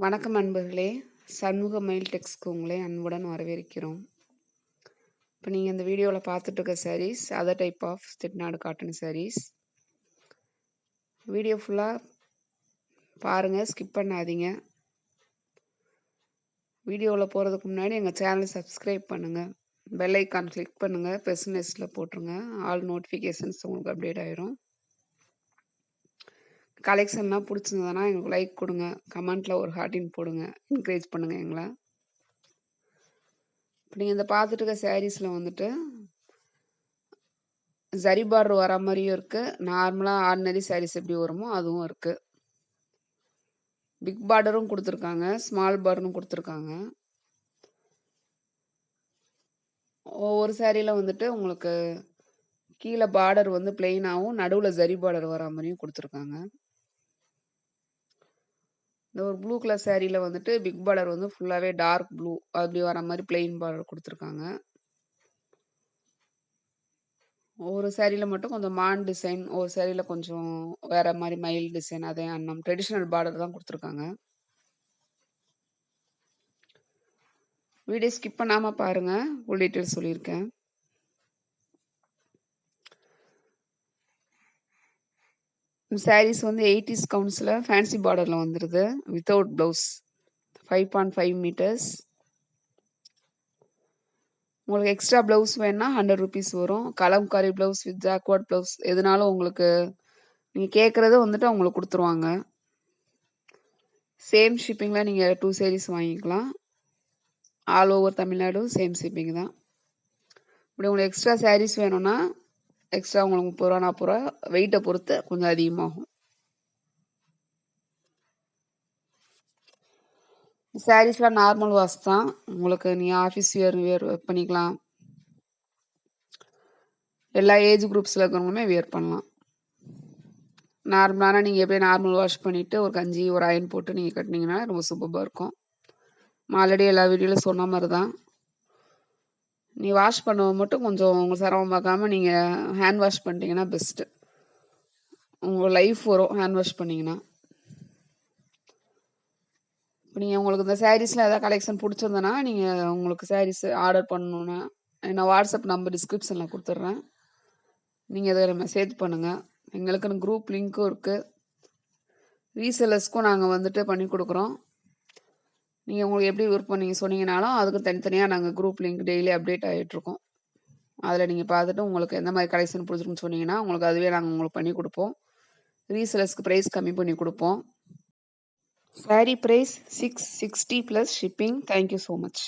வணக்கம் நண்பர்களே. சண்முக மெயில் டெக்ஸ்க்கு உங்களை அன்புடன் வரவேற்கிறோம். இப்போ நீங்கள் இந்த வீடியோவில் பார்த்துட்டு இருக்க sarees other type of Chettinad cotton sarees. Video ஃபுல்லாக பாருங்கள், ஸ்கிப் பண்ணாதீங்க. வீடியோவில் போகிறதுக்கு முன்னாடி எங்கள் சேனலை சப்ஸ்கிரைப் பண்ணுங்கள், பெல் ஐக்கான் கிளிக் பண்ணுங்கள், பெர்சனலிஸ்ட்டில் போட்டுருங்க. ஆல் நோட்டிஃபிகேஷன்ஸ் உங்களுக்கு அப்டேட் ஆயிரும். கலெக்ஷன்லாம் பிடிச்சிருந்ததுன்னா எங்களுக்கு லைக் கொடுங்க, கமெண்ட்டில் ஒரு ஹார்ட்டின் போடுங்க, என்கரேஜ் பண்ணுங்கள் எங்களை. இப்போ நீங்கள் இந்த பார்த்துட்டு இருக்க சாரீஸில் வந்துட்டு ஜரி பார்டர் வர மாதிரியும் இருக்குது, நார்மலாக ஆர்டினரி சாரீஸ் எப்படி வருமோ அதுவும் இருக்குது. பிக் பார்டரும் கொடுத்துருக்காங்க, ஸ்மால் பார்டரும் கொடுத்துருக்காங்க. ஒவ்வொரு சாரியில் வந்துட்டு உங்களுக்கு கீழே பார்டர் வந்து பிளெயினாகவும் நடுவில் ஜரி பார்டர் வர மாதிரியும் கொடுத்துருக்காங்க. இந்த ஒரு ப்ளூ கலர் சாரியில் வந்துட்டு பிக் பார்டர் வந்து ஃபுல்லாகவே டார்க் ப்ளூ அப்படி வர மாதிரி பிளெயின் பார்டர் கொடுத்துருக்காங்க. ஒரு சாரியில் மட்டும் கொஞ்சம் மான் டிசைன், ஒரு சாரியில் கொஞ்சம் வேற மாதிரி மயில் டிசைன், அதே அன்னம் ட்ரெடிஷ்னல் பார்டர் தான் கொடுத்துருக்காங்க. வீடியோ ஸ்கிப் பண்ணாமல் பாருங்கள், ஃபுல் டீட்டெயில்ஸ் சொல்லியிருக்கேன். சாரீஸ் வந்து 80s கவுண்ட்ஸில் ஃபேன்சி பார்டரில் வந்துடுது, வித்தவுட் ப்ளவுஸ், 5.5 மீட்டர்ஸ். உங்களுக்கு எக்ஸ்ட்ரா ப்ளவுஸ் வேணுன்னா 100 ருபீஸ் வரும். Kalamkari blouse with jacquard blouse எதுனாலும் உங்களுக்கு நீங்கள் கேட்குறது வந்துட்டு அவங்களுக்கு கொடுத்துருவாங்க. சேம் ஷிப்பிங்கில் நீங்கள் 2 sarees வாங்கிக்கலாம். All over Tamil Nadu same shipping தான். இப்படி உங்களுக்கு எக்ஸ்ட்ரா சாரீஸ் வேணும்னா எக்ஸ்ட்ரா உங்களுக்கு 30 ரூபா 40 ரூபா, வெயிட்டை பொறுத்து கொஞ்சம் அதிகமாகும். சாரீஸ்லாம் நார்மல் வாஷ் தான். உங்களுக்கு நீங்கள் ஆஃபீஸ் வியர் பண்ணிக்கலாம். எல்லா ஏஜ் குரூப்ஸில் இருக்கிறவங்களுமே வியர் பண்ணலாம். நார்மலான நீங்கள் எப்படியே நார்மல் வாஷ் பண்ணிவிட்டு ஒரு கஞ்சி ஒரு அயன் போட்டு நீங்கள் கட்டினீங்கன்னா ரொம்ப சூப்பராக இருக்கும். ஆல்ரெடி எல்லா வீடியோவில் சொன்ன மாதிரி தான். நீ வாஷ் பண்ணுவோம் மட்டும் கொஞ்சம் உங்கள் சிரமம் பார்க்காம நீங்கள் ஹேண்ட் வாஷ் பண்ணிட்டீங்கன்னா பெஸ்ட்டு. உங்கள் லைஃப் வரும் ஹேண்ட் வாஷ் பண்ணிங்கன்னா. இப்போ நீங்கள் உங்களுக்கு இந்த சாரீஸில் ஏதாவது கலெக்ஷன் பிடிச்சிருந்தனா நீங்கள் உங்களுக்கு சாரீஸ் ஆர்டர் பண்ணணுன்னா நான் வாட்ஸ்அப் நம்பர் டிஸ்கிரிப்ஷனில் கொடுத்துட்றேன். நீங்கள் இதில் மெசேஜ் பண்ணுங்கள். எங்களுக்குன்னு குரூப் லிங்க்கும் இருக்குது. ரீசெல்லர்ஸ்க்கும் நாங்கள் வந்துட்டு பண்ணி கொடுக்குறோம். நீங்கள் உங்களுக்கு எப்படி விருப்பம் நீங்கள் சொன்னீங்கனாலும் அதுக்கு தனித்தனியாக நாங்கள் குரூப் லிங்க் டெய்லி அப்டேட் ஆகிட்ருக்கோம். அதில் நீங்கள் பார்த்துட்டு உங்களுக்கு எந்த மாதிரி கலெக்ஷன் பிடிச்சிருக்குன்னு சொன்னீங்கன்னா உங்களுக்கு அதுவே நாங்கள் உங்களுக்கு பண்ணி கொடுப்போம். ரீசெல்லர்ஸ்க்கு ப்ரைஸ் கம்மி பண்ணி கொடுப்போம். Saree price 660 + shipping. Thank you so much.